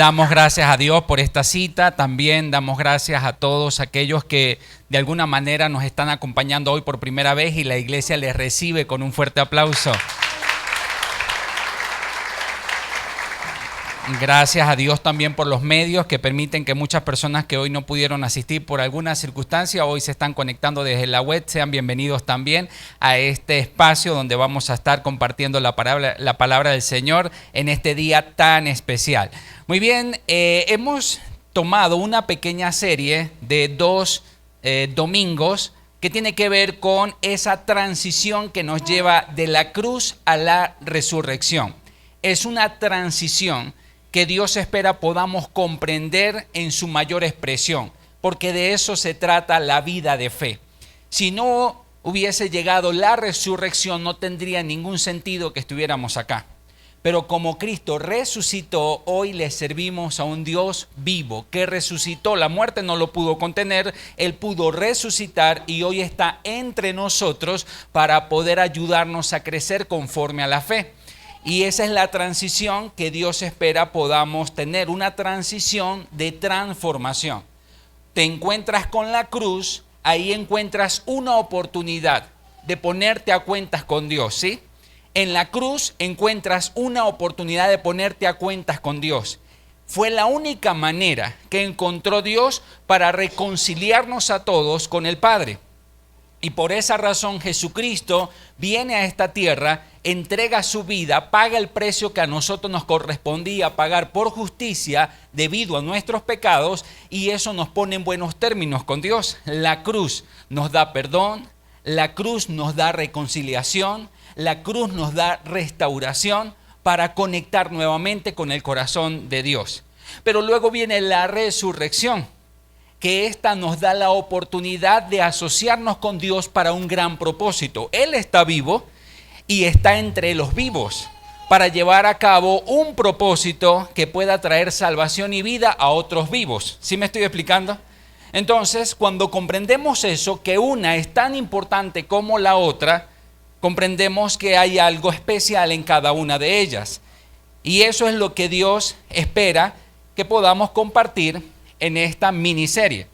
Damos gracias a Dios por esta cita, también damos gracias a todos aquellos que de alguna manera nos están acompañando hoy por primera vez y la iglesia les recibe con un fuerte aplauso. Gracias a Dios también por los medios que permiten que muchas personas que hoy no pudieron asistir por alguna circunstancia, hoy se están conectando desde la web, sean bienvenidos también a este espacio donde vamos a estar compartiendo la palabra del Señor en este día tan especial. Muy bien, hemos tomado una pequeña serie de 2 domingos que tiene que ver con esa transición que nos lleva de la cruz a la resurrección. Es una transición que Dios espera podamos comprender en su mayor expresión, porque de eso se trata la vida de fe. Si no hubiese llegado la resurrección, no tendría ningún sentido que estuviéramos acá. Pero como Cristo resucitó, hoy le servimos a un Dios vivo que resucitó. La muerte no lo pudo contener, Él pudo resucitar y hoy está entre nosotros para poder ayudarnos a crecer conforme a la fe. Y esa es la transición que Dios espera podamos tener, una transición de transformación. Te encuentras con la cruz, ahí encuentras una oportunidad de ponerte a cuentas con Dios, ¿sí? En la cruz encuentras una oportunidad de ponerte a cuentas con Dios. Fue la única manera que encontró Dios para reconciliarnos a todos con el Padre. Y por esa razón Jesucristo viene a esta tierra, entrega su vida, paga el precio que a nosotros nos correspondía pagar por justicia debido a nuestros pecados, y eso nos pone en buenos términos con Dios. La cruz nos da perdón, la cruz nos da reconciliación, la cruz nos da restauración para conectar nuevamente con el corazón de Dios. Pero luego viene la resurrección, que esta nos da la oportunidad de asociarnos con Dios para un gran propósito. Él está vivo y está entre los vivos para llevar a cabo un propósito que pueda traer salvación y vida a otros vivos. ¿Sí me estoy explicando? Entonces, cuando comprendemos eso, que una es tan importante como la otra, comprendemos que hay algo especial en cada una de ellas. Y eso es lo que Dios espera que podamos compartir en esta miniserie,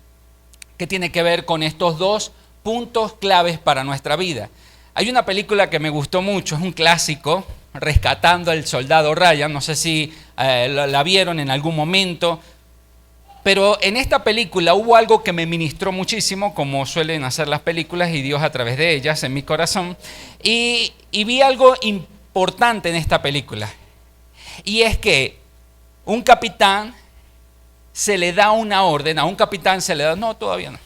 que tiene que ver con estos 2 puntos claves para nuestra vida. Hay una película que me gustó mucho, es un clásico, Rescatando al Soldado Ryan, no sé si la vieron en algún momento, pero en esta película hubo algo que me ministró muchísimo, como suelen hacer las películas y Dios a través de ellas en mi corazón, y vi algo importante en esta película, y es que un capitán se le da una orden, a un capitán se le da, no, todavía no.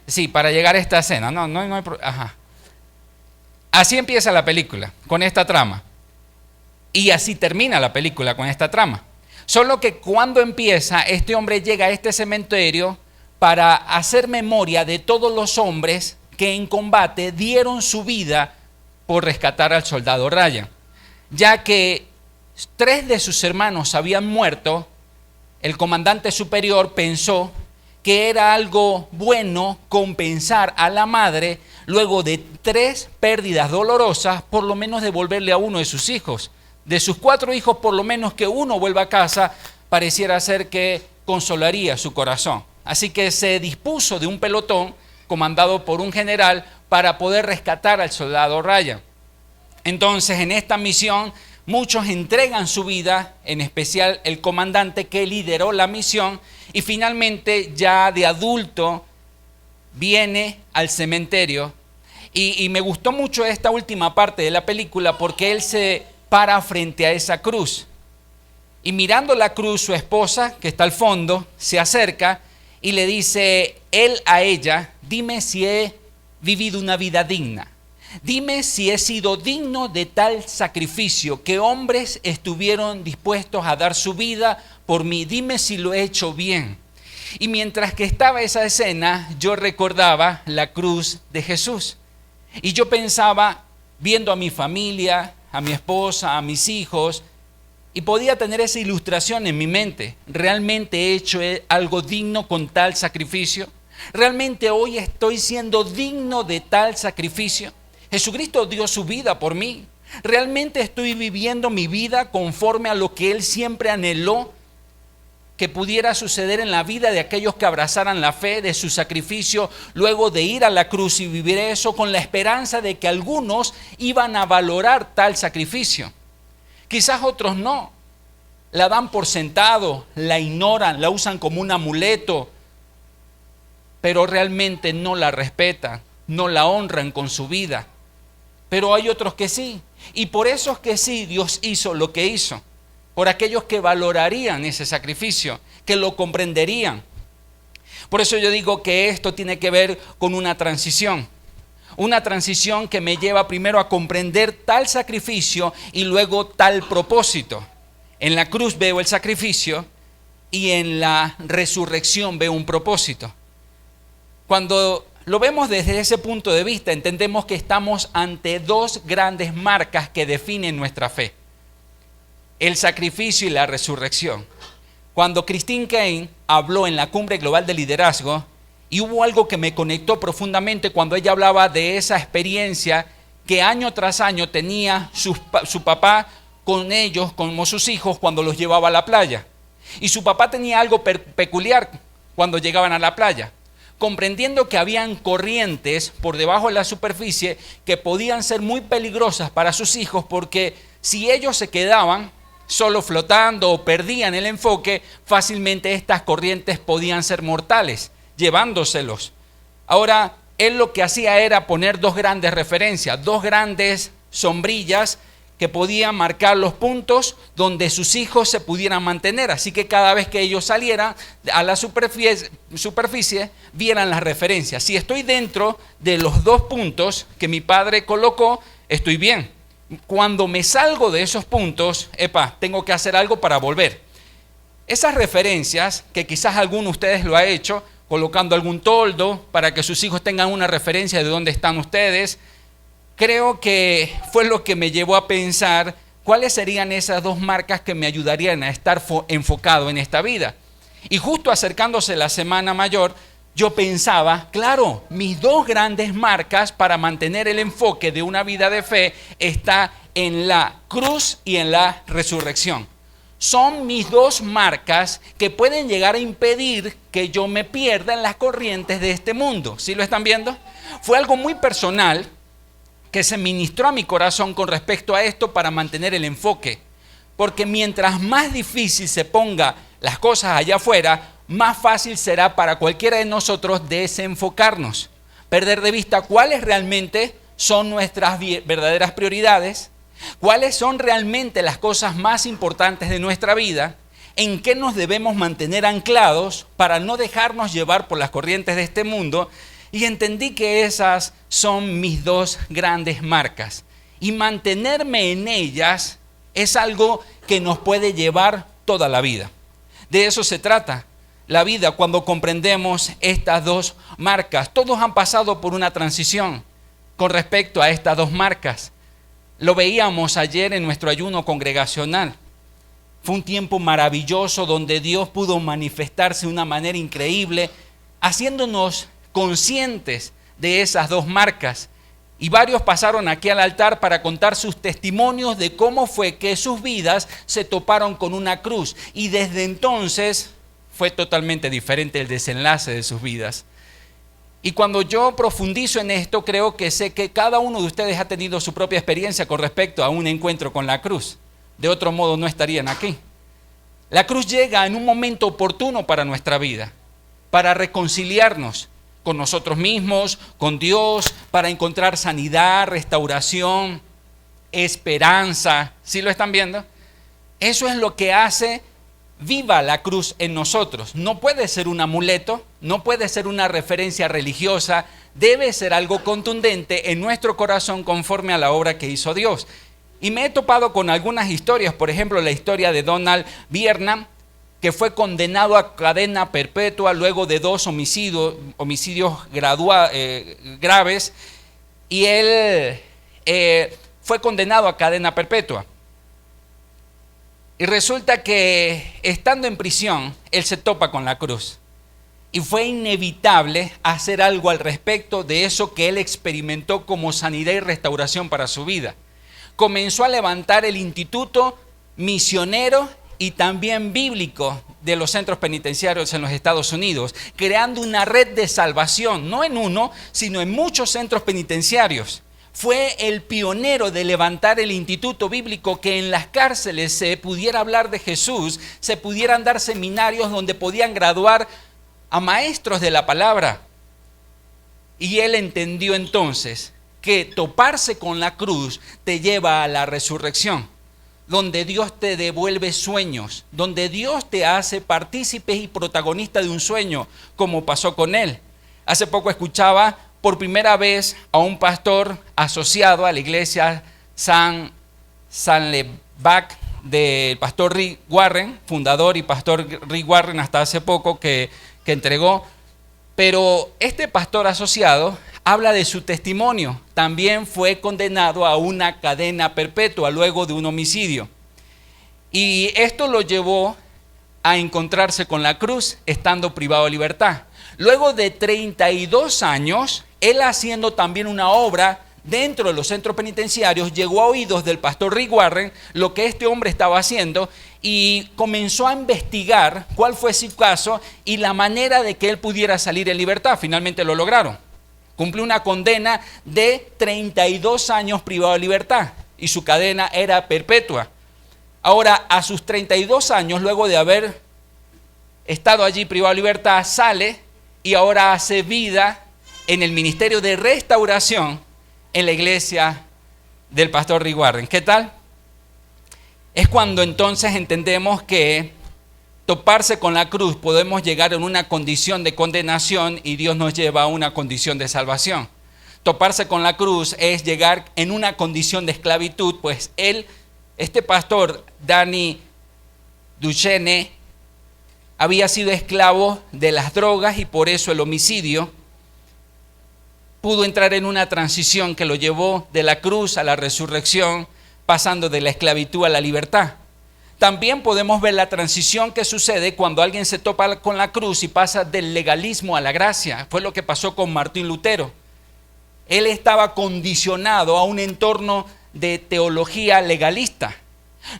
Sí, para llegar a esta escena, no hay problema. Ajá. Así empieza la película, con esta trama. Y así termina la película con esta trama. Solo que cuando empieza, este hombre llega a este cementerio para hacer memoria de todos los hombres que en combate dieron su vida por rescatar al soldado Ryan. Ya que 3 de sus hermanos habían muerto, el comandante superior pensó que era algo bueno compensar a la madre luego de 3 pérdidas dolorosas, por lo menos devolverle a uno de sus hijos. De sus 4 hijos, por lo menos que uno vuelva a casa, pareciera ser que consolaría su corazón. Así que se dispuso de un pelotón comandado por un general para poder rescatar al soldado Ryan. Entonces, en esta misión, muchos entregan su vida, en especial el comandante que lideró la misión, y finalmente ya de adulto viene al cementerio. Y me gustó mucho esta última parte de la película porque él se para frente a esa cruz. Y mirando la cruz, su esposa, que está al fondo, se acerca y le dice él a ella: dime si he vivido una vida digna. Dime si he sido digno de tal sacrificio, que hombres estuvieron dispuestos a dar su vida por mí. Dime si lo he hecho bien. Y mientras que estaba esa escena, yo recordaba la cruz de Jesús. Y yo pensaba, viendo a mi familia, a mi esposa, a mis hijos, y podía tener esa ilustración en mi mente. ¿Realmente he hecho algo digno con tal sacrificio? ¿Realmente hoy estoy siendo digno de tal sacrificio? Jesucristo dio su vida por mí. ¿Realmente estoy viviendo mi vida conforme a lo que Él siempre anheló que pudiera suceder en la vida de aquellos que abrazaran la fe de su sacrificio luego de ir a la cruz y vivir eso con la esperanza de que algunos iban a valorar tal sacrificio? Quizás otros no. La dan por sentado, la ignoran, la usan como un amuleto, pero realmente no la respetan, no la honran con su vida. Pero hay otros que sí, y por eso es que sí, Dios hizo lo que hizo, por aquellos que valorarían ese sacrificio, que lo comprenderían. Por eso yo digo que esto tiene que ver con una transición que me lleva primero a comprender tal sacrificio y luego tal propósito. En la cruz veo el sacrificio y en la resurrección veo un propósito. Cuando lo vemos desde ese punto de vista, entendemos que estamos ante dos grandes marcas que definen nuestra fe: el sacrificio y la resurrección. Cuando Christine Caine habló en la Cumbre Global de Liderazgo, y hubo algo que me conectó profundamente cuando ella hablaba de esa experiencia que año tras año tenía su papá con ellos, como sus hijos, cuando los llevaba a la playa. Y su papá tenía algo peculiar cuando llegaban a la playa, comprendiendo que habían corrientes por debajo de la superficie que podían ser muy peligrosas para sus hijos, porque si ellos se quedaban solo flotando o perdían el enfoque, fácilmente estas corrientes podían ser mortales, llevándoselos. Ahora, él lo que hacía era poner dos grandes referencias, dos grandes sombrillas que podían marcar los puntos donde sus hijos se pudieran mantener. Así que cada vez que ellos salieran a la superficie, vieran las referencias. Si estoy dentro de los dos puntos que mi padre colocó, estoy bien. Cuando me salgo de esos puntos, tengo que hacer algo para volver. Esas referencias, que quizás alguno de ustedes lo ha hecho, colocando algún toldo para que sus hijos tengan una referencia de dónde están ustedes, creo que fue lo que me llevó a pensar cuáles serían esas dos marcas que me ayudarían a estar enfocado en esta vida. Y justo acercándose la Semana Mayor, yo pensaba, claro, mis dos grandes marcas para mantener el enfoque de una vida de fe está en la cruz y en la resurrección. Son mis dos marcas que pueden llegar a impedir que yo me pierda en las corrientes de este mundo. ¿Sí lo están viendo? Fue algo muy personal que se ministró a mi corazón con respecto a esto para mantener el enfoque. Porque mientras más difícil se ponga las cosas allá afuera, más fácil será para cualquiera de nosotros desenfocarnos, perder de vista cuáles realmente son nuestras verdaderas prioridades, cuáles son realmente las cosas más importantes de nuestra vida, en qué nos debemos mantener anclados para no dejarnos llevar por las corrientes de este mundo. Y entendí que esas son mis dos grandes marcas. Y mantenerme en ellas es algo que nos puede llevar toda la vida. De eso se trata la vida cuando comprendemos estas dos marcas. Todos han pasado por una transición con respecto a estas dos marcas. Lo veíamos ayer en nuestro ayuno congregacional. Fue un tiempo maravilloso donde Dios pudo manifestarse de una manera increíble, haciéndonos conscientes de esas dos marcas. Y varios pasaron aquí al altar para contar sus testimonios de cómo fue que sus vidas se toparon con una cruz. Y desde entonces fue totalmente diferente el desenlace de sus vidas. Y cuando yo profundizo en esto, creo que sé que cada uno de ustedes ha tenido su propia experiencia con respecto a un encuentro con la cruz. De otro modo no estarían aquí. La cruz llega en un momento oportuno para nuestra vida, para reconciliarnos con nosotros mismos, con Dios, para encontrar sanidad, restauración, esperanza. ¿Sí lo están viendo? Eso es lo que hace viva la cruz en nosotros. No puede ser un amuleto, no puede ser una referencia religiosa, debe ser algo contundente en nuestro corazón conforme a la obra que hizo Dios. Y me he topado con algunas historias, por ejemplo, la historia de Donald Bierman, que fue condenado a cadena perpetua luego de 2 homicidios graves, y él fue condenado a cadena perpetua. Y resulta que estando en prisión, él se topa con la cruz. Y fue inevitable hacer algo al respecto de eso que él experimentó como sanidad y restauración para su vida. comenzó a levantar el instituto misionero y también bíblico de los centros penitenciarios en los Estados Unidos, creando una red de salvación, no en uno, sino en muchos centros penitenciarios. Fue el pionero de levantar el instituto bíblico, que en las cárceles se pudiera hablar de Jesús, se pudieran dar seminarios donde podían graduar a maestros de la palabra. Y él entendió entonces que toparse con la cruz te lleva a la resurrección, donde Dios te devuelve sueños, donde Dios te hace partícipe y protagonista de un sueño, como pasó con él. Hace poco escuchaba por primera vez a un pastor asociado a la iglesia San Levac del pastor Rick Warren, fundador y pastor Rick Warren hasta hace poco que entregó. Pero este pastor asociado habla de su testimonio. También fue condenado a una cadena perpetua luego de un homicidio. Y esto lo llevó a encontrarse con la cruz estando privado de libertad. Luego de 32 años, él haciendo también una obra dentro de los centros penitenciarios, llegó a oídos del pastor Rick Warren lo que este hombre estaba haciendo y comenzó a investigar cuál fue su caso y la manera de que él pudiera salir en libertad. Finalmente lo lograron. Cumplió una condena de 32 años privado de libertad y su cadena era perpetua. Ahora, a sus 32 años, luego de haber estado allí privado de libertad, sale y ahora hace vida en el ministerio de restauración en la iglesia del pastor Rick Warren. ¿Qué tal? Es cuando entonces entendemos que toparse con la cruz podemos llegar en una condición de condenación y Dios nos lleva a una condición de salvación. Toparse con la cruz es llegar en una condición de esclavitud, pues este pastor Danny Duchenne había sido esclavo de las drogas y por eso el homicidio. Pudo entrar en una transición que lo llevó de la cruz a la resurrección, pasando de la esclavitud a la libertad. También podemos ver la transición que sucede cuando alguien se topa con la cruz y pasa del legalismo a la gracia. Fue lo que pasó con Martín Lutero. Él estaba condicionado a un entorno de teología legalista.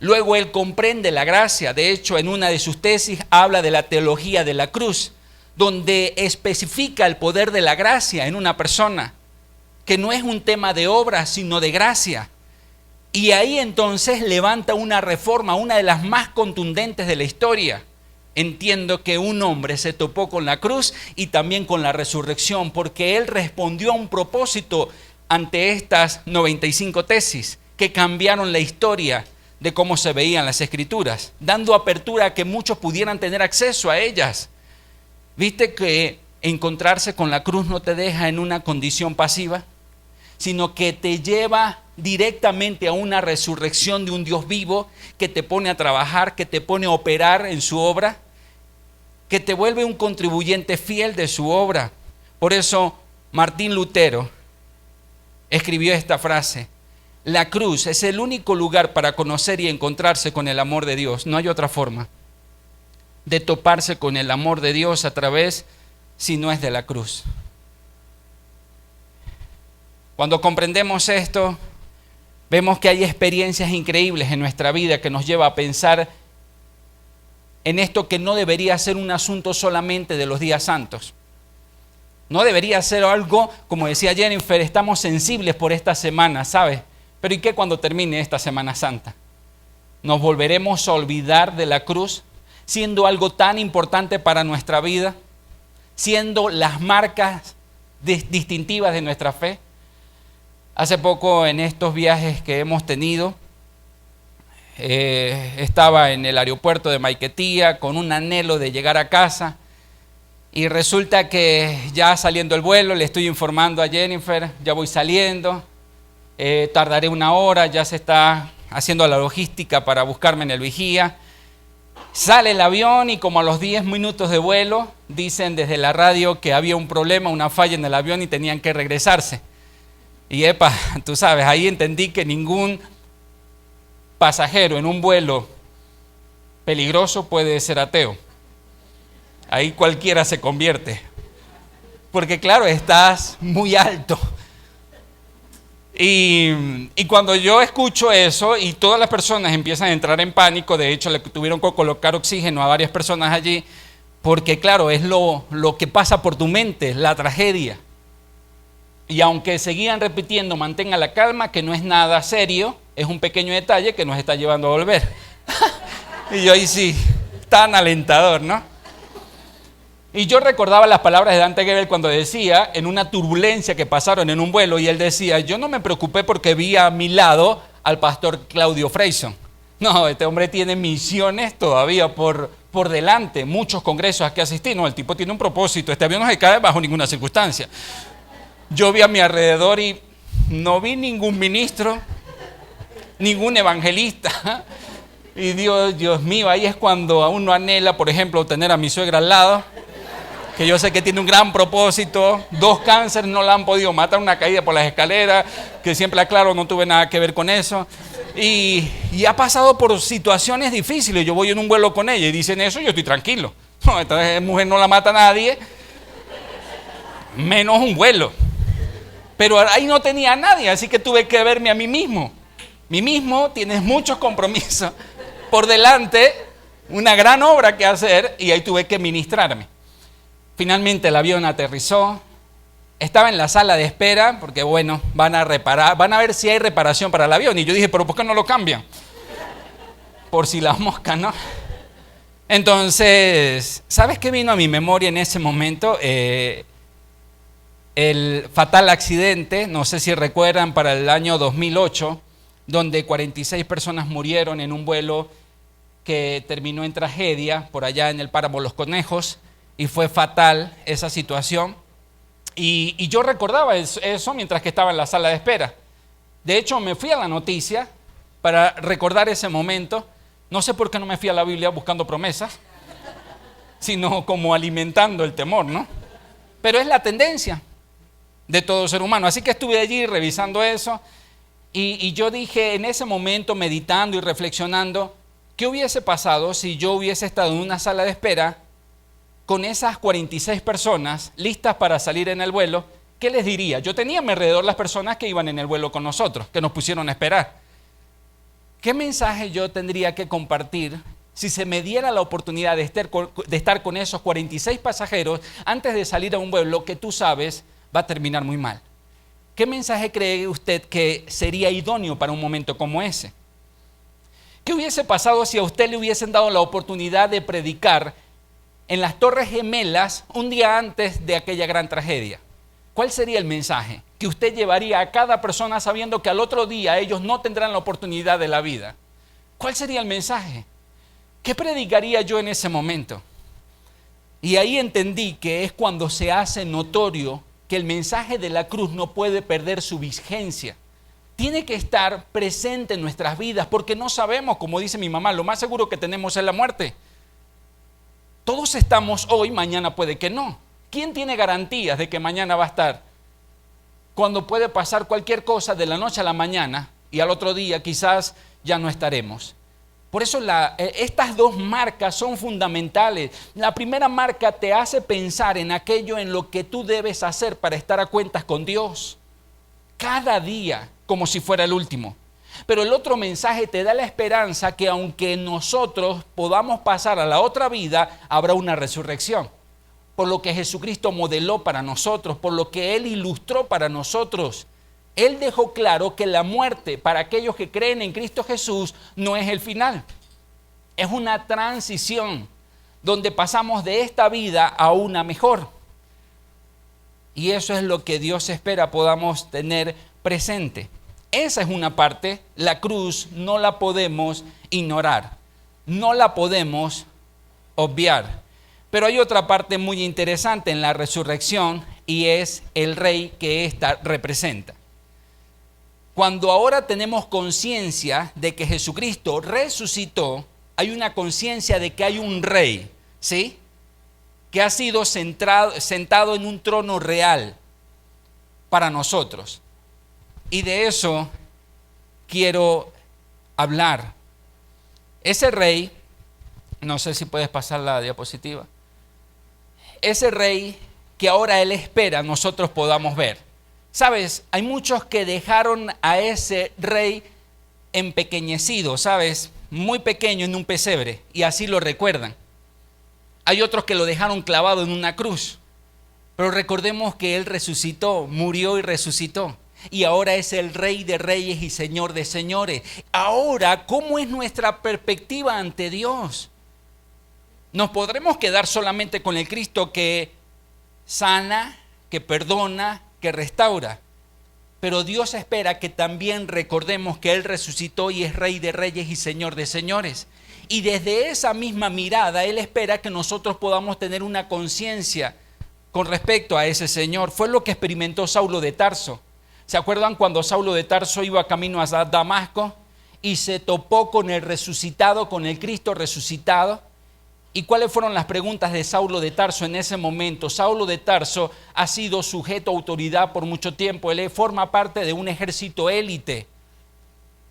Luego él comprende la gracia. De hecho, en una de sus tesis habla de la teología de la cruz, donde especifica el poder de la gracia en una persona, que no es un tema de obra, sino de gracia. Y ahí entonces levanta una reforma, una de las más contundentes de la historia. Entiendo que un hombre se topó con la cruz y también con la resurrección, porque él respondió a un propósito ante estas 95 tesis que cambiaron la historia de cómo se veían las escrituras, dando apertura a que muchos pudieran tener acceso a ellas. ¿Viste que encontrarse con la cruz no te deja en una condición pasiva, sino que te lleva directamente a una resurrección de un Dios vivo que te pone a trabajar, que te pone a operar en su obra, que te vuelve un contribuyente fiel de su obra? Por eso Martín Lutero escribió esta frase: la cruz es el único lugar para conocer y encontrarse con el amor de Dios. No hay otra forma de toparse con el amor de Dios a través, si no es de la cruz. Cuando comprendemos esto, vemos que hay experiencias increíbles en nuestra vida que nos lleva a pensar en esto que no debería ser un asunto solamente de los días santos. No debería ser algo, como decía Jennifer, estamos sensibles por esta semana, ¿sabes? Pero ¿y qué cuando termine esta Semana Santa? ¿Nos volveremos a olvidar de la cruz, siendo algo tan importante para nuestra vida, siendo las marcas distintivas de nuestra fe? Hace poco, en estos viajes que hemos tenido, estaba en el aeropuerto de Maiquetía con un anhelo de llegar a casa, y resulta que ya saliendo el vuelo le estoy informando a Jennifer: ya voy saliendo, tardaré 1 hora, ya se está haciendo la logística para buscarme en el vigía. Sale el avión y como a los 10 minutos de vuelo dicen desde la radio que había un problema, una falla en el avión y tenían que regresarse. Y tú sabes, ahí entendí que ningún pasajero en un vuelo peligroso puede ser ateo. Ahí cualquiera se convierte. Porque claro, estás muy alto. Y cuando yo escucho eso y todas las personas empiezan a entrar en pánico, de hecho le tuvieron que colocar oxígeno a varias personas allí, porque claro, es lo que pasa por tu mente, la tragedia. Y aunque seguían repitiendo, mantenga la calma, que no es nada serio, es un pequeño detalle que nos está llevando a volver. Y yo ahí sí, tan alentador, ¿no? Y yo recordaba las palabras de Dante Gebel cuando decía, en una turbulencia que pasaron en un vuelo, y él decía, yo no me preocupé porque vi a mi lado al pastor Claudio Freyson. No, este hombre tiene misiones todavía por delante, muchos congresos a que asistí. No, el tipo tiene un propósito, este avión no se cae bajo ninguna circunstancia. Yo vi a mi alrededor y no vi ningún ministro, ningún evangelista. Y Dios mío, ahí es cuando uno anhela, por ejemplo, tener a mi suegra al lado, que yo sé que tiene un gran propósito. 2 cánceres no la han podido matar, una caída por las escaleras, que siempre aclaro, no tuve nada que ver con eso. Y ha pasado por situaciones difíciles. Yo voy en un vuelo con ella y dicen eso, yo estoy tranquilo. No, esta mujer no la mata a nadie, menos un vuelo. Pero ahí no tenía a nadie, así que tuve que verme a mí mismo. Mí mismo, tienes muchos compromisos por delante, una gran obra que hacer, y ahí tuve que ministrarme. Finalmente el avión aterrizó, estaba en la sala de espera, porque bueno, van a ver si hay reparación para el avión. Y yo dije, pero ¿por qué no lo cambian? Por si las moscas, ¿no? Entonces, ¿sabes qué vino a mi memoria en ese momento? El fatal accidente, no sé si recuerdan, para el año 2008, donde 46 personas murieron en un vuelo que terminó en tragedia por allá en el páramo Los Conejos, y fue fatal esa situación. Y yo recordaba eso mientras que estaba en la sala de espera. De hecho, me fui a la noticia para recordar ese momento. No sé por qué no me fui a la Biblia buscando promesas, sino como alimentando el temor, ¿no? Pero es la tendencia de todo ser humano. Así que estuve allí revisando eso y yo dije en ese momento, meditando y reflexionando, ¿qué hubiese pasado si yo hubiese estado en una sala de espera con esas 46 personas listas para salir en el vuelo? ¿Qué les diría? Yo tenía a mi alrededor las personas que iban en el vuelo con nosotros, que nos pusieron a esperar. ¿Qué mensaje yo tendría que compartir si se me diera la oportunidad de estar con esos 46 pasajeros antes de salir a un vuelo que tú sabes va a terminar muy mal? ¿Qué mensaje cree usted que sería idóneo para un momento como ese? ¿Qué hubiese pasado si a usted le hubiesen dado la oportunidad de predicar en las Torres Gemelas un día antes de aquella gran tragedia? ¿Cuál sería el mensaje que usted llevaría a cada persona sabiendo que al otro día ellos no tendrán la oportunidad de la vida? ¿Cuál sería el mensaje? ¿Qué predicaría yo en ese momento? Y ahí entendí que es cuando se hace notorio que el mensaje de la cruz no puede perder su vigencia. Tiene que estar presente en nuestras vidas porque no sabemos, como dice mi mamá, lo más seguro que tenemos es la muerte. Todos estamos hoy, mañana puede que no. ¿Quién tiene garantías de que mañana va a estar? Cuando puede pasar cualquier cosa de la noche a la mañana y al otro día quizás ya no estaremos. Por eso estas 2 marcas son fundamentales. La primera marca te hace pensar en aquello en lo que tú debes hacer para estar a cuentas con Dios. Cada día, como si fuera el último. Pero el otro mensaje te da la esperanza que aunque nosotros podamos pasar a la otra vida, habrá una resurrección. Por lo que Jesucristo modeló para nosotros, por lo que Él ilustró para nosotros. Él dejó claro que la muerte para aquellos que creen en Cristo Jesús no es el final. Es una transición donde pasamos de esta vida a una mejor. Y eso es lo que Dios espera podamos tener presente. Esa es una parte, la cruz no la podemos ignorar, no la podemos obviar. Pero hay otra parte muy interesante en la resurrección y es el rey que ésta representa. Cuando ahora tenemos conciencia de que Jesucristo resucitó, hay una conciencia de que hay un rey, ¿sí? Que ha sido sentado en un trono real para nosotros. Y de eso quiero hablar. Ese rey, no sé si puedes pasar la diapositiva, ese rey que ahora Él espera nosotros podamos ver. Sabes, hay muchos que dejaron a ese rey empequeñecido, sabes, muy pequeño en un pesebre, y así lo recuerdan. Hay otros que lo dejaron clavado en una cruz, pero recordemos que Él resucitó, murió y resucitó. Y ahora es el Rey de Reyes y Señor de Señores. Ahora, ¿cómo es nuestra perspectiva ante Dios? ¿Nos podremos quedar solamente con el Cristo que sana, que perdona, que restaura? Pero Dios espera que también recordemos que Él resucitó y es Rey de Reyes y Señor de Señores. Y desde esa misma mirada, Él espera que nosotros podamos tener una conciencia con respecto a ese Señor. Fue lo que experimentó Saulo de Tarso. ¿Se acuerdan cuando Saulo de Tarso iba camino a Damasco y se topó con el resucitado, con el Cristo resucitado? ¿Y cuáles fueron las preguntas de Saulo de Tarso en ese momento? Saulo de Tarso ha sido sujeto a autoridad por mucho tiempo. Él forma parte de un ejército élite.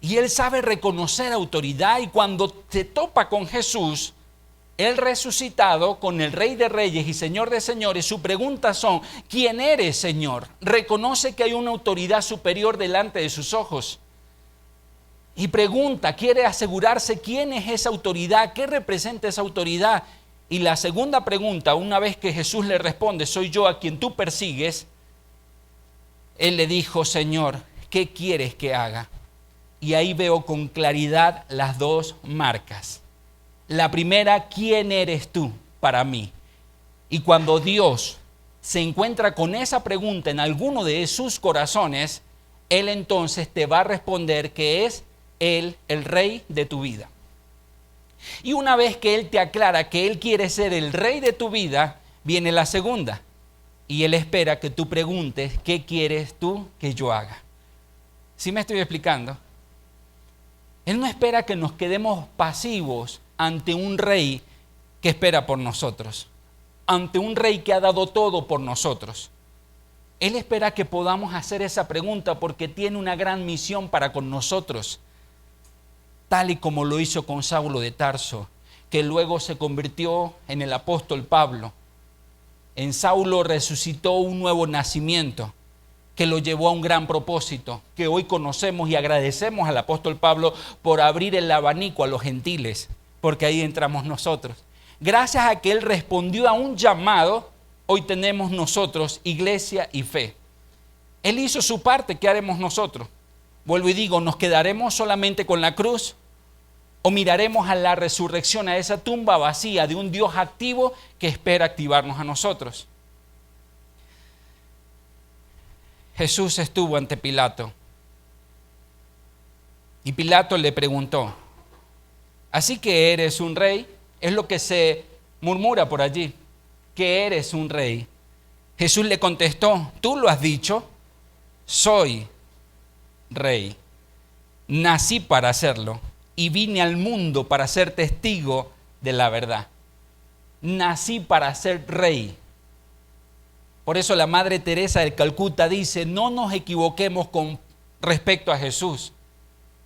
Y él sabe reconocer autoridad, y cuando se topa con Jesús, el resucitado, con el Rey de Reyes y Señor de Señores, sus preguntas son: ¿quién eres, Señor? Reconoce que hay una autoridad superior delante de sus ojos. Y pregunta, quiere asegurarse quién es esa autoridad, qué representa esa autoridad. Y la segunda pregunta, una vez que Jesús le responde: soy yo a quien tú persigues, él le dijo: Señor, ¿qué quieres que haga? Y ahí veo con claridad las dos marcas. La primera, ¿quién eres tú para mí? Y cuando Dios se encuentra con esa pregunta en alguno de sus corazones, Él entonces te va a responder que es Él el Rey de tu vida. Y una vez que Él te aclara que Él quiere ser el Rey de tu vida, viene la segunda. Y Él espera que tú preguntes: ¿qué quieres tú que yo haga? ¿Sí me estoy explicando? Él no espera que nos quedemos pasivos ante un rey que espera por nosotros, ante un rey que ha dado todo por nosotros. Él espera que podamos hacer esa pregunta porque tiene una gran misión para con nosotros, tal y como lo hizo con Saulo de Tarso, que luego se convirtió en el apóstol Pablo. En Saulo resucitó un nuevo nacimiento que lo llevó a un gran propósito, que hoy conocemos, y agradecemos al apóstol Pablo por abrir el abanico a los gentiles, porque ahí entramos nosotros. Gracias a que él respondió a un llamado, hoy tenemos nosotros iglesia y fe. Él hizo su parte, ¿qué haremos nosotros? Vuelvo y digo, ¿nos quedaremos solamente con la cruz? ¿O miraremos a la resurrección, a esa tumba vacía de un Dios activo que espera activarnos a nosotros? Jesús estuvo ante Pilato y Pilato le preguntó: ¿así que eres un rey? Es lo que se murmura por allí, que eres un rey. Jesús le contestó: tú lo has dicho, soy rey. Nací para hacerlo y vine al mundo para ser testigo de la verdad. Nací para ser rey. Por eso la Madre Teresa de Calcuta dice: no nos equivoquemos con respecto a Jesús.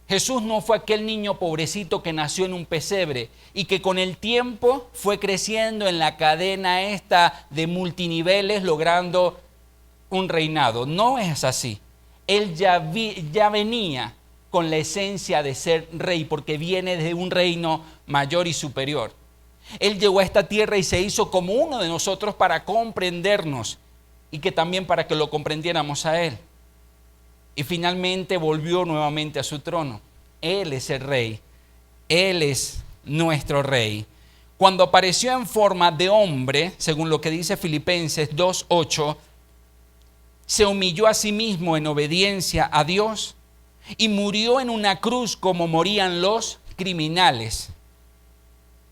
Jesús no fue aquel niño pobrecito que nació en un pesebre y que con el tiempo fue creciendo en la cadena esta de multiniveles, logrando un reinado. No es así. Él ya venía con la esencia de ser rey, porque viene de un reino mayor y superior. Él llegó a esta tierra y se hizo como uno de nosotros para comprendernos, y que también para que lo comprendiéramos a Él. Y finalmente volvió nuevamente a su trono. Él es el rey. Él es nuestro rey. Cuando apareció en forma de hombre, según lo que dice Filipenses 2:8, se humilló a sí mismo en obediencia a Dios y murió en una cruz como morían los criminales.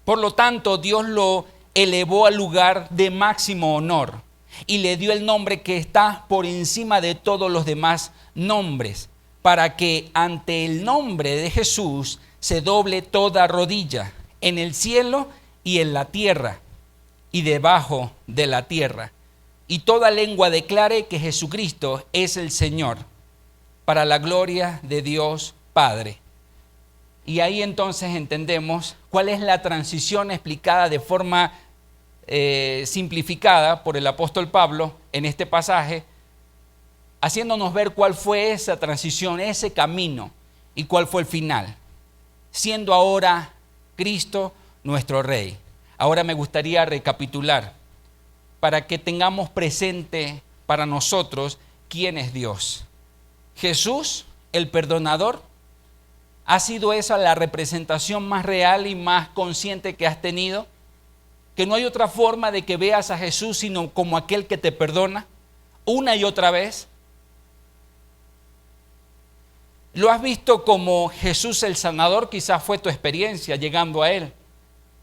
Por lo tanto, Dios lo elevó al lugar de máximo honor y le dio el nombre que está por encima de todos los demás nombres, para que ante el nombre de Jesús se doble toda rodilla, en el cielo y en la tierra y debajo de la tierra, y toda lengua declare que Jesucristo es el Señor, para la gloria de Dios Padre. Y ahí entonces entendemos cuál es la transición explicada de forma simplificada por el apóstol Pablo en este pasaje, haciéndonos ver cuál fue esa transición, ese camino y cuál fue el final, siendo ahora Cristo nuestro Rey. Ahora me gustaría recapitular para que tengamos presente para nosotros quién es Dios. Jesús, el perdonador, ha sido esa la representación más real y más consciente que has tenido, que no hay otra forma de que veas a Jesús sino como aquel que te perdona una y otra vez. ¿Lo has visto como Jesús el sanador? Quizás fue tu experiencia llegando a Él.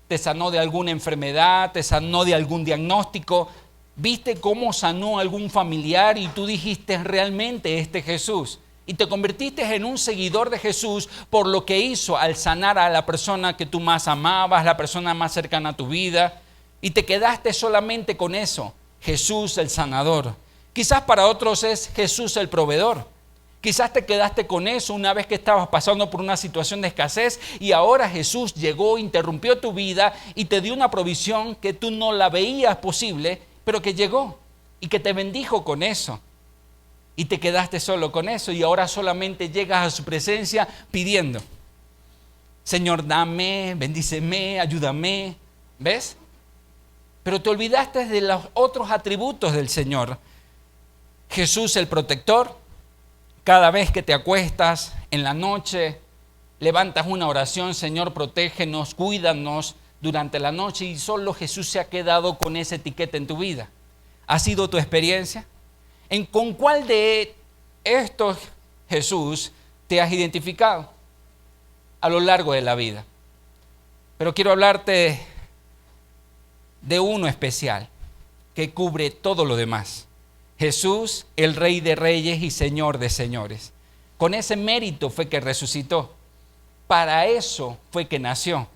Te sanó de alguna enfermedad, te sanó de algún diagnóstico. ¿Viste cómo sanó a algún familiar y tú dijiste realmente este Jesús? Y te convertiste en un seguidor de Jesús por lo que hizo al sanar a la persona que tú más amabas, la persona más cercana a tu vida. Y te quedaste solamente con eso, Jesús el sanador. Quizás para otros es Jesús el proveedor. Quizás te quedaste con eso una vez que estabas pasando por una situación de escasez y ahora Jesús llegó, interrumpió tu vida y te dio una provisión que tú no la veías posible, pero que llegó y que te bendijo con eso. Y te quedaste solo con eso y ahora solamente llegas a su presencia pidiendo: Señor, dame, bendíceme, ayúdame. ¿Ves? Pero te olvidaste de los otros atributos del Señor. Jesús el protector. Cada vez que te acuestas en la noche, levantas una oración: Señor, protégenos, cuídanos durante la noche, y solo Jesús se ha quedado con esa etiqueta en tu vida. ¿Ha sido tu experiencia? ¿Con cuál de estos Jesús te has identificado a lo largo de la vida? Pero quiero hablarte de uno especial que cubre todo lo demás. Jesús, el Rey de Reyes y Señor de Señores. Con ese mérito fue que resucitó. Para eso fue que nació.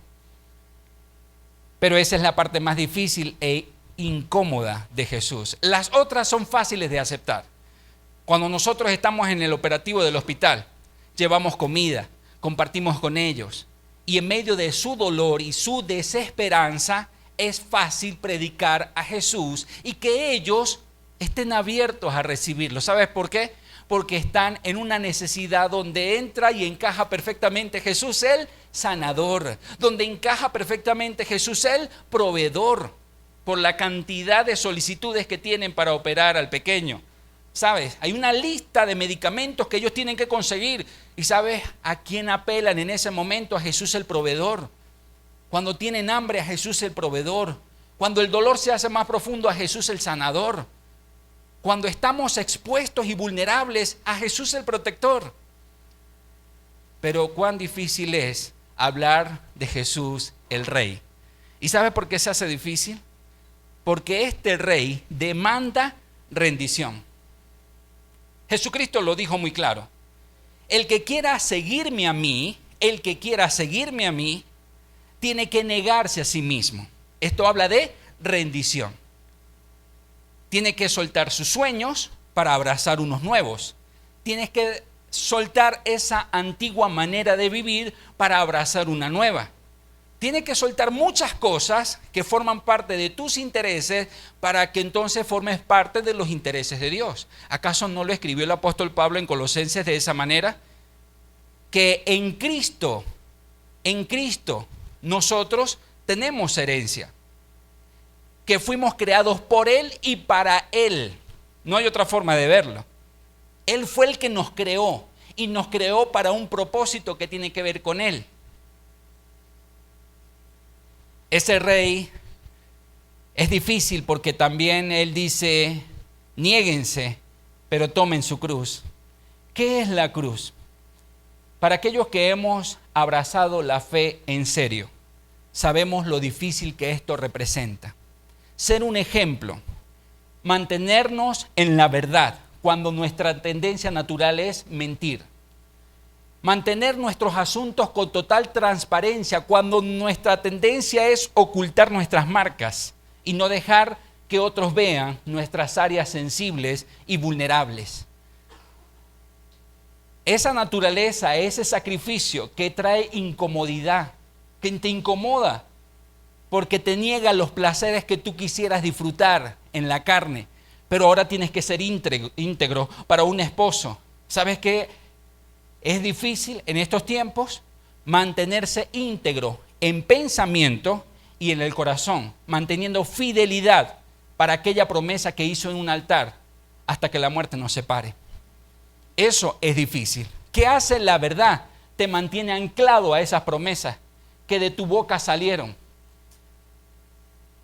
Pero esa es la parte más difícil e incómoda de Jesús. Las otras son fáciles de aceptar. Cuando nosotros estamos en el operativo del hospital, llevamos comida, compartimos con ellos, y en medio de su dolor y su desesperanza es fácil predicar a Jesús y que ellos estén abiertos a recibirlo. ¿Sabes por qué? Porque están en una necesidad donde entra y encaja perfectamente Jesús el sanador, donde encaja perfectamente Jesús el proveedor, por la cantidad de solicitudes que tienen para operar al pequeño. ¿Sabes? Hay una lista de medicamentos que ellos tienen que conseguir. ¿Y sabes a quién apelan en ese momento? A Jesús el proveedor. Cuando tienen hambre, a Jesús el proveedor. Cuando el dolor se hace más profundo, a Jesús el sanador. Cuando estamos expuestos y vulnerables, a Jesús el protector. Pero cuán difícil es hablar de Jesús el Rey. ¿Y sabe por qué se hace difícil? Porque este Rey demanda rendición. Jesucristo lo dijo muy claro: el que quiera seguirme a mí, tiene que negarse a sí mismo. Esto habla de rendición. Tiene que soltar sus sueños para abrazar unos nuevos. Tienes que soltar esa antigua manera de vivir para abrazar una nueva. Tiene que soltar muchas cosas que forman parte de tus intereses para que entonces formes parte de los intereses de Dios. ¿Acaso no lo escribió el apóstol Pablo en Colosenses de esa manera? Que en Cristo nosotros tenemos herencia. Que fuimos creados por Él y para Él. No hay otra forma de verlo. Él fue el que nos creó y nos creó para un propósito que tiene que ver con Él. Ese Rey es difícil porque también Él dice: niéguense, pero tomen su cruz. ¿Qué es la cruz? Para aquellos que hemos abrazado la fe en serio, sabemos lo difícil que esto representa. Ser un ejemplo, mantenernos en la verdad cuando nuestra tendencia natural es mentir. Mantener nuestros asuntos con total transparencia cuando nuestra tendencia es ocultar nuestras marcas y no dejar que otros vean nuestras áreas sensibles y vulnerables. Esa naturaleza, ese sacrificio que trae incomodidad, que te incomoda porque te niega los placeres que tú quisieras disfrutar en la carne, pero ahora tienes que ser íntegro para un esposo. ¿Sabes qué? Es difícil en estos tiempos mantenerse íntegro en pensamiento y en el corazón, manteniendo fidelidad para aquella promesa que hizo en un altar hasta que la muerte nos separe. Eso es difícil. ¿Qué hace la verdad? Te mantiene anclado a esas promesas que de tu boca salieron.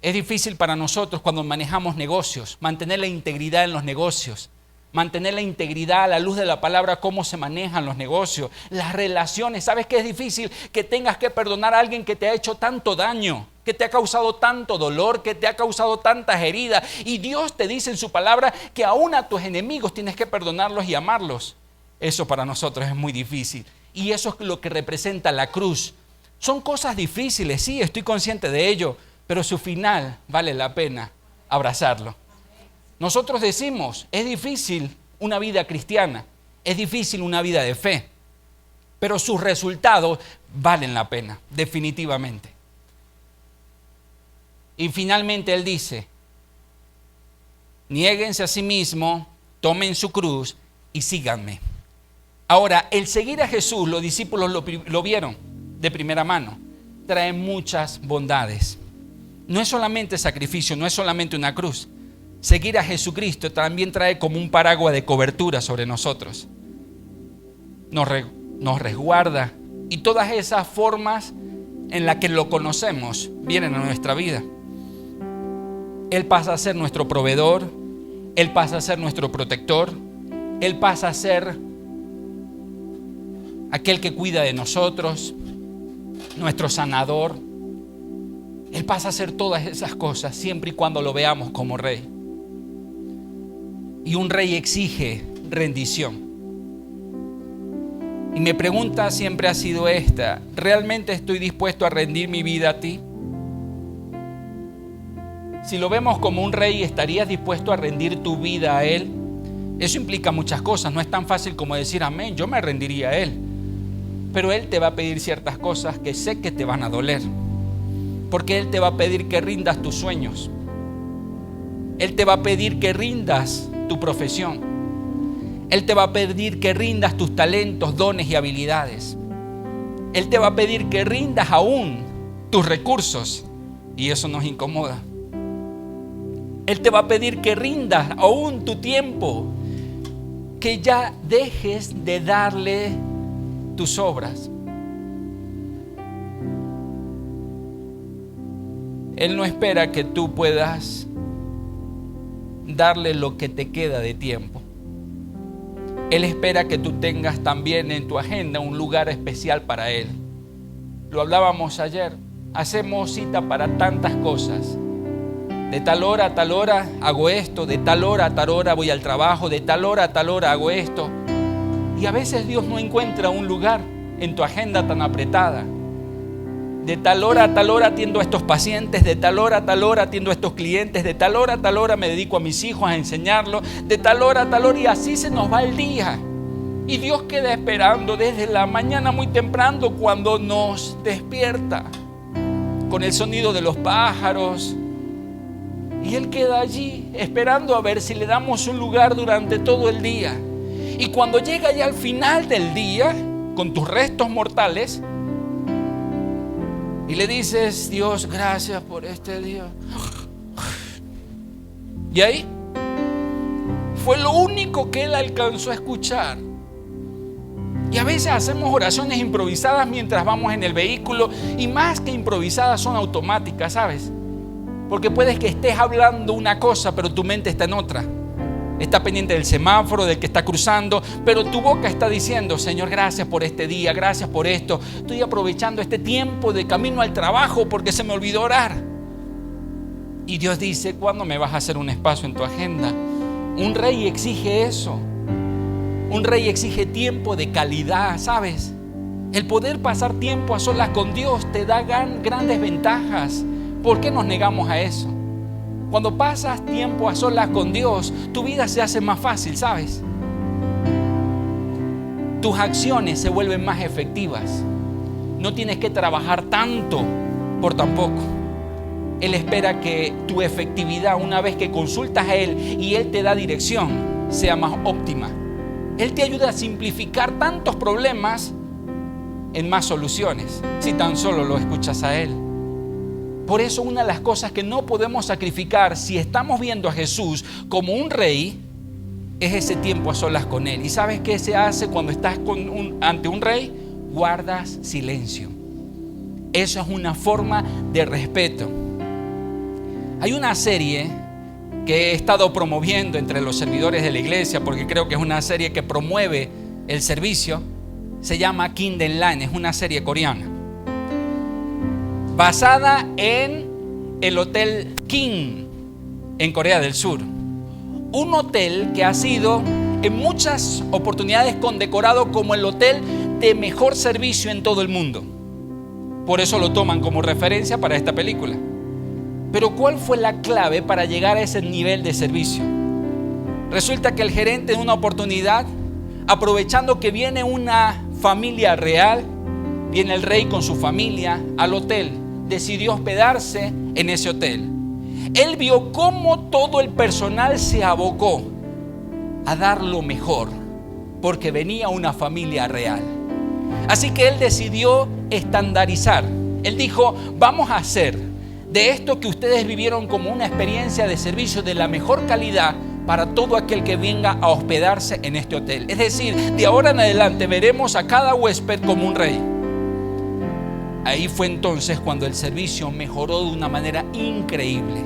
Es difícil para nosotros cuando manejamos negocios, mantener la integridad en los negocios, mantener la integridad a la luz de la palabra, cómo se manejan los negocios, las relaciones. ¿Sabes qué es difícil? Que tengas que perdonar a alguien que te ha hecho tanto daño, que te ha causado tanto dolor, que te ha causado tantas heridas. Y Dios te dice en su palabra que aún a tus enemigos tienes que perdonarlos y amarlos. Eso para nosotros es muy difícil. Y eso es lo que representa la cruz. Son cosas difíciles, sí, estoy consciente de ello, pero su final vale la pena abrazarlo. Nosotros decimos, es difícil una vida cristiana, es difícil una vida de fe, pero sus resultados valen la pena, definitivamente. Y finalmente Él dice, niéguense a sí mismos, tomen su cruz y síganme. Ahora, el seguir a Jesús, los discípulos lo vieron de primera mano, trae muchas bondades. No es solamente sacrificio, no es solamente una cruz. Seguir a Jesucristo también trae como un paraguas de cobertura sobre nosotros. Nos resguarda y todas esas formas en las que lo conocemos vienen a nuestra vida. Él pasa a ser nuestro proveedor, Él pasa a ser nuestro protector, Él pasa a ser aquel que cuida de nosotros, nuestro sanador. Él pasa a hacer todas esas cosas siempre y cuando lo veamos como rey. Y un rey exige rendición. Y mi pregunta siempre ha sido esta: ¿realmente estoy dispuesto a rendir mi vida a ti? Si lo vemos como un rey, ¿estarías dispuesto a rendir tu vida a Él? Eso implica muchas cosas. No es tan fácil como decir amén, yo me rendiría a Él. Pero Él te va a pedir ciertas cosas que sé que te van a doler. Porque Él te va a pedir que rindas tus sueños. Él te va a pedir que rindas tu profesión. Él te va a pedir que rindas tus talentos, dones y habilidades. Él te va a pedir que rindas aún tus recursos. Y eso nos incomoda. Él te va a pedir que rindas aún tu tiempo. Que ya dejes de darle tus obras. Él no espera que tú puedas darle lo que te queda de tiempo. Él espera que tú tengas también en tu agenda un lugar especial para Él. Lo hablábamos ayer. Hacemos cita para tantas cosas. De tal hora a tal hora hago esto. De tal hora a tal hora voy al trabajo. De tal hora a tal hora hago esto. Y a veces Dios no encuentra un lugar en tu agenda tan apretada. De tal hora a tal hora atiendo a estos pacientes, de tal hora a tal hora atiendo a estos clientes, de tal hora a tal hora me dedico a mis hijos a enseñarlos, de tal hora a tal hora, y así se nos va el día. Y Dios queda esperando desde la mañana muy temprano cuando nos despierta, con el sonido de los pájaros. Y Él queda allí esperando a ver si le damos un lugar durante todo el día. Y cuando llega ya al final del día, con tus restos mortales, y le dices, Dios, gracias por este día. Y ahí fue lo único que Él alcanzó a escuchar. Y a veces hacemos oraciones improvisadas mientras vamos en el vehículo. Y más que improvisadas, son automáticas, ¿sabes? Porque puedes que estés hablando una cosa, pero tu mente está en otra. Está pendiente del semáforo, del que está cruzando, pero tu boca está diciendo, Señor, gracias por este día, gracias por esto. Estoy aprovechando este tiempo de camino al trabajo porque se me olvidó orar. Y Dios dice, ¿cuándo me vas a hacer un espacio en tu agenda? Un rey exige eso. Un rey exige tiempo de calidad, ¿sabes? El poder pasar tiempo a solas con Dios te da grandes ventajas. ¿Por qué nos negamos a eso? Cuando pasas tiempo a solas con Dios, tu vida se hace más fácil, ¿sabes? Tus acciones se vuelven más efectivas. No tienes que trabajar tanto por tan poco. Él espera que tu efectividad, una vez que consultas a Él y Él te da dirección, sea más óptima. Él te ayuda a simplificar tantos problemas en más soluciones, si tan solo lo escuchas a Él. Por eso una de las cosas que no podemos sacrificar si estamos viendo a Jesús como un rey es ese tiempo a solas con Él. ¿Y sabes qué se hace cuando estás ante un rey? Guardas silencio. Eso es una forma de respeto. Hay una serie que he estado promoviendo entre los servidores de la iglesia porque creo que es una serie que promueve el servicio. Se llama Kingdom Line, es una serie coreana basada en el Hotel King en Corea del Sur. Un hotel que ha sido en muchas oportunidades condecorado como el hotel de mejor servicio en todo el mundo. Por eso lo toman como referencia para esta película. Pero ¿cuál fue la clave para llegar a ese nivel de servicio? Resulta que el gerente en una oportunidad, aprovechando que viene una familia real, viene el rey con su familia al hotel, decidió hospedarse en ese hotel. Él vio cómo todo el personal se abocó a dar lo mejor, porque venía una familia real. Así que él decidió estandarizar. Él dijo, vamos a hacer de esto que ustedes vivieron como una experiencia de servicio de la mejor calidad para todo aquel que venga a hospedarse en este hotel. Es decir, de ahora en adelante veremos a cada huésped como un rey. Ahí fue entonces cuando el servicio mejoró de una manera increíble.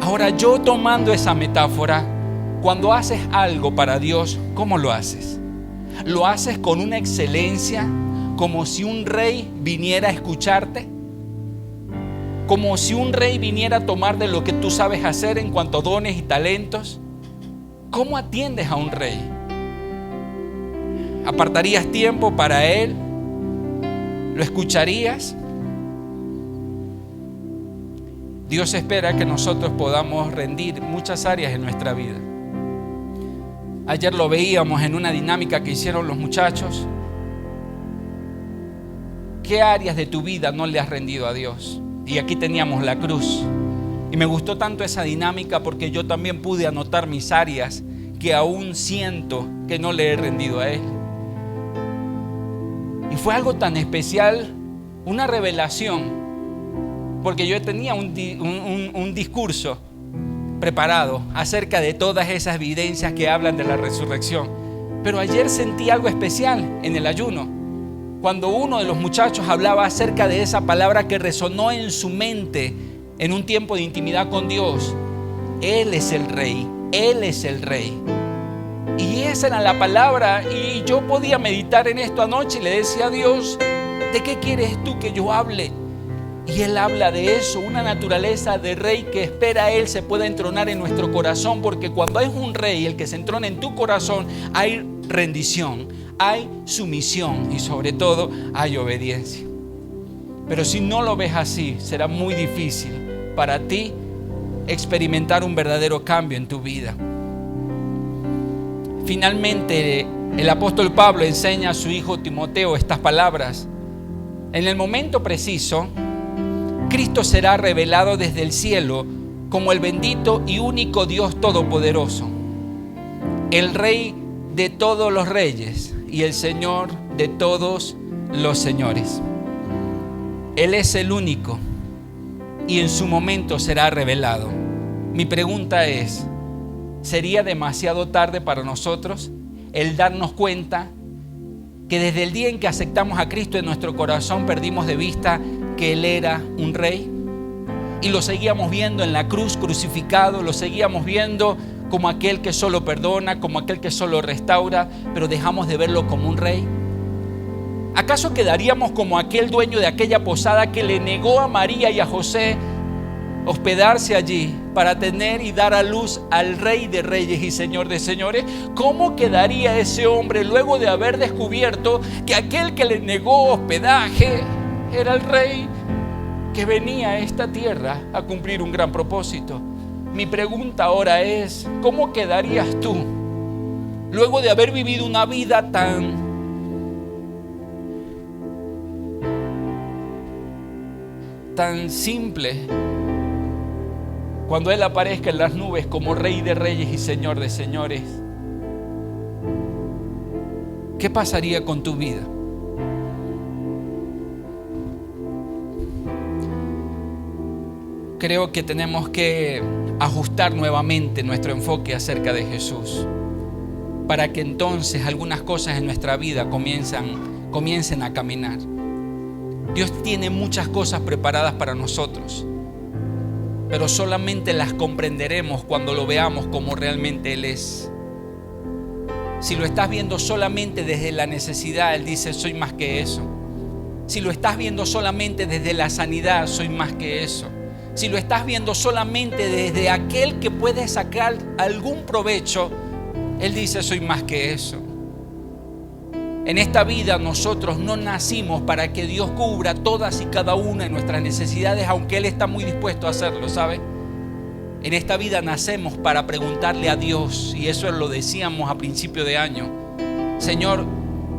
Ahora yo tomando esa metáfora, cuando haces algo para Dios, ¿cómo lo haces? ¿Lo haces con una excelencia, como si un rey viniera a escucharte? ¿Como si un rey viniera a tomar de lo que tú sabes hacer en cuanto a dones y talentos? ¿Cómo atiendes a un rey? ¿Apartarías tiempo para él? ¿Lo escucharías? Dios espera que nosotros podamos rendir muchas áreas en nuestra vida. Ayer lo veíamos en una dinámica que hicieron los muchachos. ¿Qué áreas de tu vida no le has rendido a Dios? Y aquí teníamos la cruz. Y me gustó tanto esa dinámica porque yo también pude anotar mis áreas que aún siento que no le he rendido a Él. Y fue algo tan especial, una revelación, porque yo tenía un discurso preparado acerca de todas esas evidencias que hablan de la resurrección. Pero ayer sentí algo especial en el ayuno, cuando uno de los muchachos hablaba acerca de esa palabra que resonó en su mente en un tiempo de intimidad con Dios. Él es el Rey, Él es el Rey. Y esa era la palabra, y yo podía meditar en esto anoche y le decía a Dios, ¿de qué quieres tú que yo hable? Y Él habla de eso, una naturaleza de rey que espera a Él se pueda entronar en nuestro corazón, porque cuando hay un rey, el que se entrona en tu corazón, hay rendición, hay sumisión y sobre todo hay obediencia. Pero si no lo ves así, será muy difícil para ti experimentar un verdadero cambio en tu vida. Finalmente, el apóstol Pablo enseña a su hijo Timoteo estas palabras. En el momento preciso, Cristo será revelado desde el cielo como el bendito y único Dios todopoderoso, el Rey de todos los reyes y el Señor de todos los señores. Él es el único y en su momento será revelado. Mi pregunta es, ¿sería demasiado tarde para nosotros el darnos cuenta que desde el día en que aceptamos a Cristo en nuestro corazón perdimos de vista que Él era un rey? Y lo seguíamos viendo en la cruz crucificado, lo seguíamos viendo como aquel que solo perdona, como aquel que solo restaura, pero dejamos de verlo como un rey. ¿Acaso quedaríamos como aquel dueño de aquella posada que le negó a María y a José hospedarse allí para tener y dar a luz al Rey de Reyes y Señor de Señores? ¿Cómo quedaría ese hombre luego de haber descubierto que aquel que le negó hospedaje era el Rey que venía a esta tierra a cumplir un gran propósito? Mi pregunta ahora es, ¿cómo quedarías tú luego de haber vivido una vida tan simple, Cuando Él aparezca en las nubes como Rey de Reyes y Señor de Señores, ¿qué pasaría con tu vida? Creo que tenemos que ajustar nuevamente nuestro enfoque acerca de Jesús, para que entonces algunas cosas en nuestra vida comiencen a caminar. Dios tiene muchas cosas preparadas para nosotros, pero solamente las comprenderemos cuando lo veamos como realmente Él es. Si lo estás viendo solamente desde la necesidad, Él dice: soy más que eso. Si lo estás viendo solamente desde la sanidad, soy más que eso. Si lo estás viendo solamente desde aquel que puede sacar algún provecho, Él dice: soy más que eso. En esta vida nosotros no nacimos para que Dios cubra todas y cada una de nuestras necesidades, aunque Él está muy dispuesto a hacerlo, ¿sabe? En esta vida nacemos para preguntarle a Dios, y eso lo decíamos a principio de año: Señor,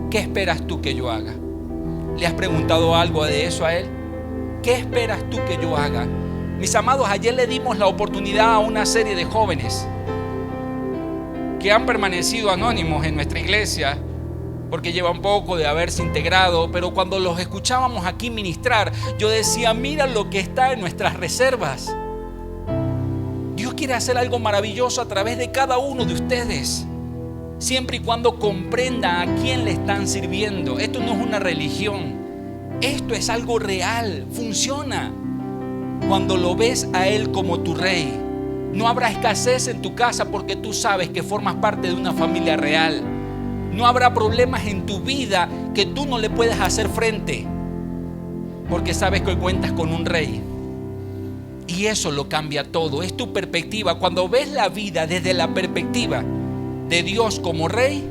¿qué esperas tú que yo haga? ¿Le has preguntado algo de eso a Él? ¿Qué esperas tú que yo haga? Mis amados, ayer le dimos la oportunidad a una serie de jóvenes que han permanecido anónimos en nuestra iglesia porque llevan poco de haberse integrado, pero cuando los escuchábamos aquí ministrar, yo decía: mira lo que está en nuestras reservas. Dios quiere hacer algo maravilloso a través de cada uno de ustedes, siempre y cuando comprendan a quién le están sirviendo. Esto no es una religión, esto es algo real, funciona. Cuando lo ves a Él como tu Rey, no habrá escasez en tu casa porque tú sabes que formas parte de una familia real. No habrá problemas en tu vida que tú no le puedas hacer frente, porque sabes que hoy cuentas con un Rey. Y eso lo cambia todo, es tu perspectiva. Cuando ves la vida desde la perspectiva de Dios como Rey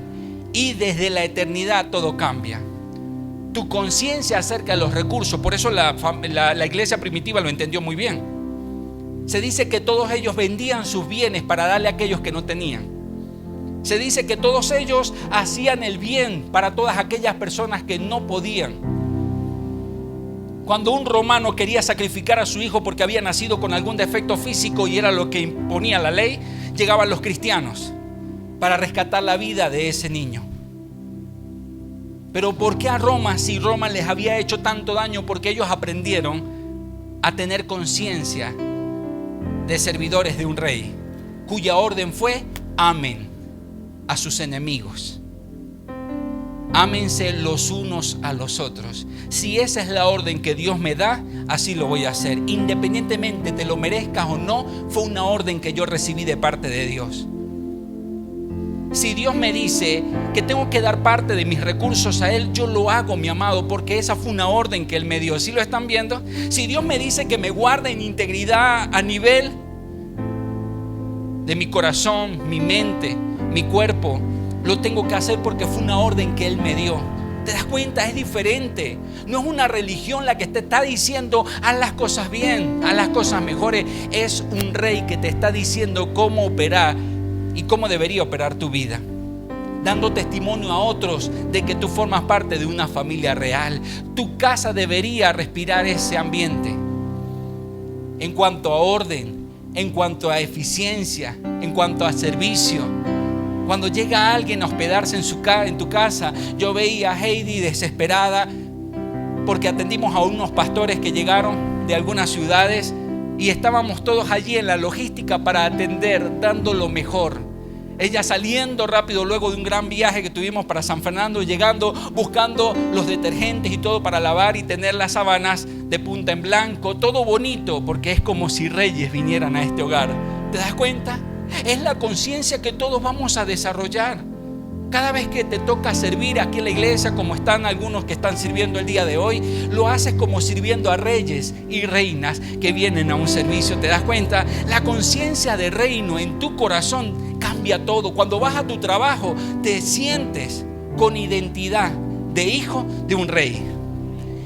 y desde la eternidad, todo cambia. Tu conciencia acerca de los recursos, por eso la iglesia primitiva lo entendió muy bien. Se dice que todos ellos vendían sus bienes para darle a aquellos que no tenían. Se dice que todos ellos hacían el bien para todas aquellas personas que no podían. Cuando un romano quería sacrificar a su hijo porque había nacido con algún defecto físico y era lo que imponía la ley, llegaban los cristianos para rescatar la vida de ese niño. Pero ¿por qué a Roma, si Roma les había hecho tanto daño? Porque ellos aprendieron a tener conciencia de servidores de un rey, cuya orden fue: amen a sus enemigos. Ámense los unos a los otros. Si esa es la orden que Dios me da, así lo voy a hacer. Independientemente te lo merezcas o no, fue una orden que yo recibí de parte de Dios. Si Dios me dice que tengo que dar parte de mis recursos a Él, yo lo hago, mi amado, porque esa fue una orden que Él me dio. ¿Sí lo están viendo? Si Dios me dice que me guarde en integridad a nivel de mi corazón, mi mente, mi cuerpo, lo tengo que hacer porque fue una orden que Él me dio. ¿Te das cuenta? Es diferente. No es una religión la que te está diciendo: haz las cosas bien, haz las cosas mejores. Es un Rey que te está diciendo cómo operar y cómo debería operar tu vida, dando testimonio a otros de que tú formas parte de una familia real. Tu casa debería respirar ese ambiente. En cuanto a orden, en cuanto a eficiencia, en cuanto a servicio. Cuando llega alguien a hospedarse en tu casa, yo veía a Heidi desesperada porque atendimos a unos pastores que llegaron de algunas ciudades y estábamos todos allí en la logística para atender, dando lo mejor. Ella saliendo rápido luego de un gran viaje que tuvimos para San Fernando, llegando, buscando los detergentes y todo para lavar y tener las sábanas de punta en blanco, todo bonito, porque es como si reyes vinieran a este hogar. ¿Te das cuenta? Es la conciencia que todos vamos a desarrollar. Cada vez que te toca servir aquí en la iglesia, como están algunos que están sirviendo el día de hoy, lo haces como sirviendo a reyes y reinas que vienen a un servicio. ¿Te das cuenta? La conciencia de reino en tu corazón cambia todo. Cuando vas a tu trabajo, te sientes con identidad de hijo de un rey.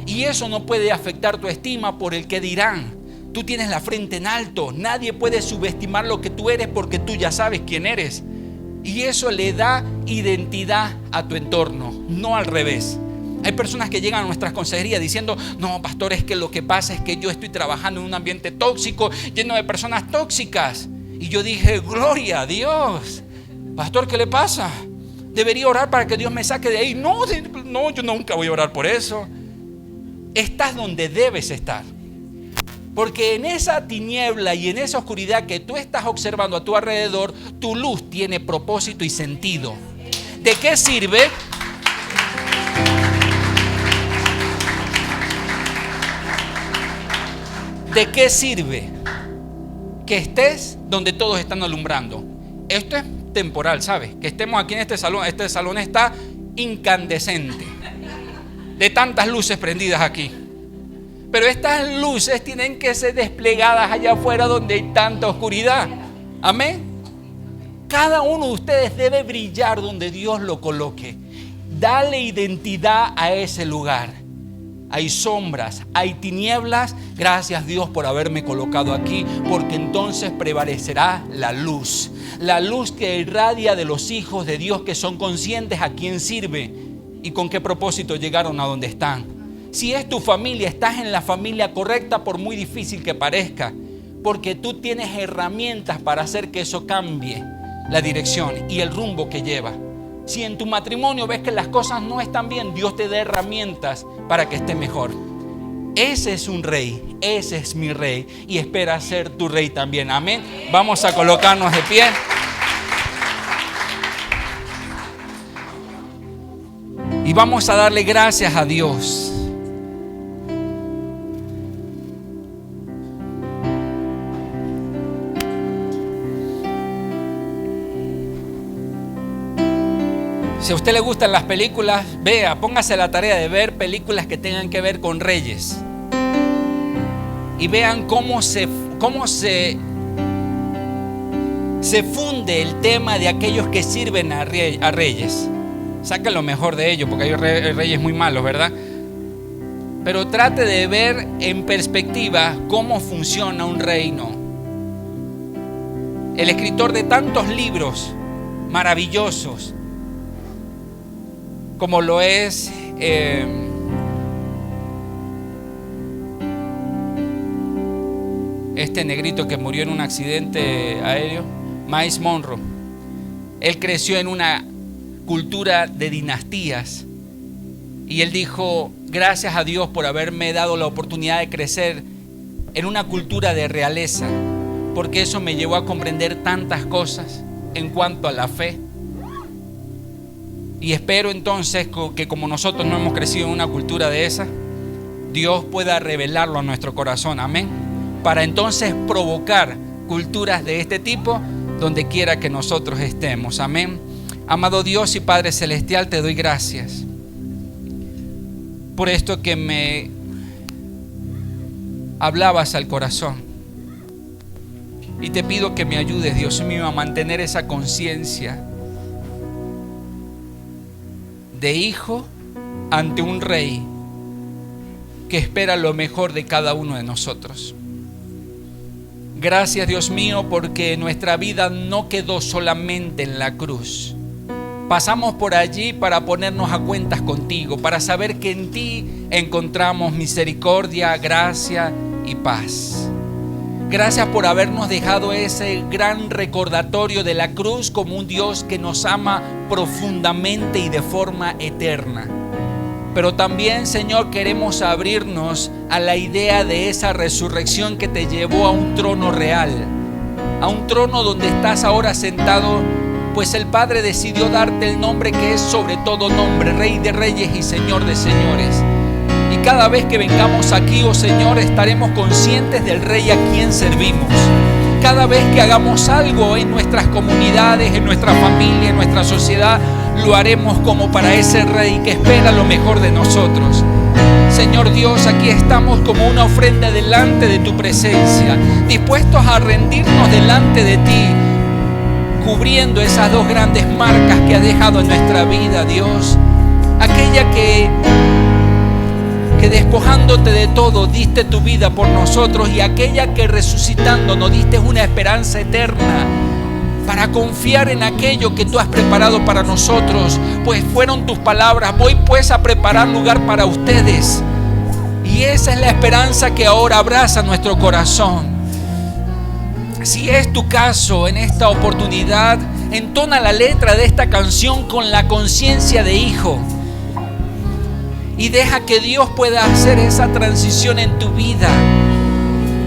Y eso no puede afectar tu estima por el que dirán. Tú tienes la frente en alto. Nadie puede subestimar lo que tú eres porque tú ya sabes quién eres. Y eso le da identidad a tu entorno, no al revés. Hay personas que llegan a nuestras consejerías diciendo: no, pastor, es que lo que pasa es que yo estoy trabajando en un ambiente tóxico, lleno de personas tóxicas. Y yo dije: gloria a Dios. Pastor, ¿qué le pasa? Debería orar para que Dios me saque de ahí. No, yo nunca voy a orar por eso. Estás donde debes estar. Porque en esa tiniebla y en esa oscuridad que tú estás observando a tu alrededor, tu luz tiene propósito y sentido. ¿De qué sirve? ¿De qué sirve que estés donde todos están alumbrando? Esto es temporal, ¿sabes? Que estemos aquí en este salón está incandescente de tantas luces prendidas aquí. Pero estas luces tienen que ser desplegadas allá afuera donde hay tanta oscuridad. Amén. Cada uno de ustedes debe brillar donde Dios lo coloque. Dale identidad a ese lugar. Hay sombras, hay tinieblas. Gracias, Dios, por haberme colocado aquí, porque entonces prevalecerá la luz. La luz que irradia de los hijos de Dios que son conscientes a quién sirve y con qué propósito llegaron a donde están. Si es tu familia, estás en la familia correcta, por muy difícil que parezca, porque tú tienes herramientas para hacer que eso cambie la dirección y el rumbo que lleva. Si en tu matrimonio ves que las cosas no están bien, Dios te da herramientas para que esté mejor. Ese es un rey, ese es mi rey, y espera ser tu rey también. Amén. Vamos a colocarnos de pie. Y vamos a darle gracias a Dios. Si a usted le gustan las películas, póngase la tarea de ver películas que tengan que ver con reyes. Y vean cómo se funde el tema de aquellos que sirven a reyes. Saca lo mejor de ellos, porque hay reyes muy malos, ¿verdad? Pero trate de ver en perspectiva cómo funciona un reino. El escritor de tantos libros maravillosos, como lo es este negrito que murió en un accidente aéreo, Miles Monroe. Él creció en una cultura de dinastías y él dijo: gracias a Dios por haberme dado la oportunidad de crecer en una cultura de realeza, porque eso me llevó a comprender tantas cosas en cuanto a la fe. Y espero entonces que, como nosotros no hemos crecido en una cultura de esa, Dios pueda revelarlo a nuestro corazón, amén, para entonces provocar culturas de este tipo donde quiera que nosotros estemos, amén. Amado Dios y Padre Celestial, te doy gracias por esto que me hablabas al corazón, y te pido que me ayudes, Dios mío, a mantener esa conciencia de hijo ante un rey que espera lo mejor de cada uno de nosotros. Gracias, Dios mío, porque nuestra vida no quedó solamente en la cruz. Pasamos por allí para ponernos a cuentas contigo, para saber que en ti encontramos misericordia, gracia y paz. Gracias por habernos dejado ese gran recordatorio de la cruz como un Dios que nos ama profundamente y de forma eterna. Pero también, Señor, queremos abrirnos a la idea de esa resurrección que te llevó a un trono real, a un trono donde estás ahora sentado, pues el Padre decidió darte el nombre que es sobre todo nombre, Rey de Reyes y Señor de Señores. Y cada vez que vengamos aquí, oh Señor, estaremos conscientes del Rey a quien servimos. Cada vez que hagamos algo en nuestras comunidades, en nuestra familia, en nuestra sociedad, lo haremos como para ese Rey que espera lo mejor de nosotros. Señor Dios, aquí estamos como una ofrenda delante de tu presencia, dispuestos a rendirnos delante de ti, cubriendo esas dos grandes marcas que has dejado en nuestra vida, Dios. Aquella que despojándote de todo diste tu vida por nosotros, y aquella que resucitando nos diste una esperanza eterna, para confiar en aquello que tú has preparado para nosotros, pues fueron tus palabras: voy pues a preparar lugar para ustedes. Y esa es la esperanza que ahora abraza nuestro corazón. Si es tu caso, en esta oportunidad, entona la letra de esta canción con la conciencia de hijo y deja que Dios pueda hacer esa transición en tu vida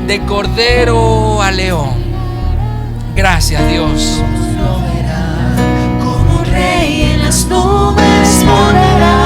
de cordero a león. Gracias, Dios. Como rey en las nubes morará.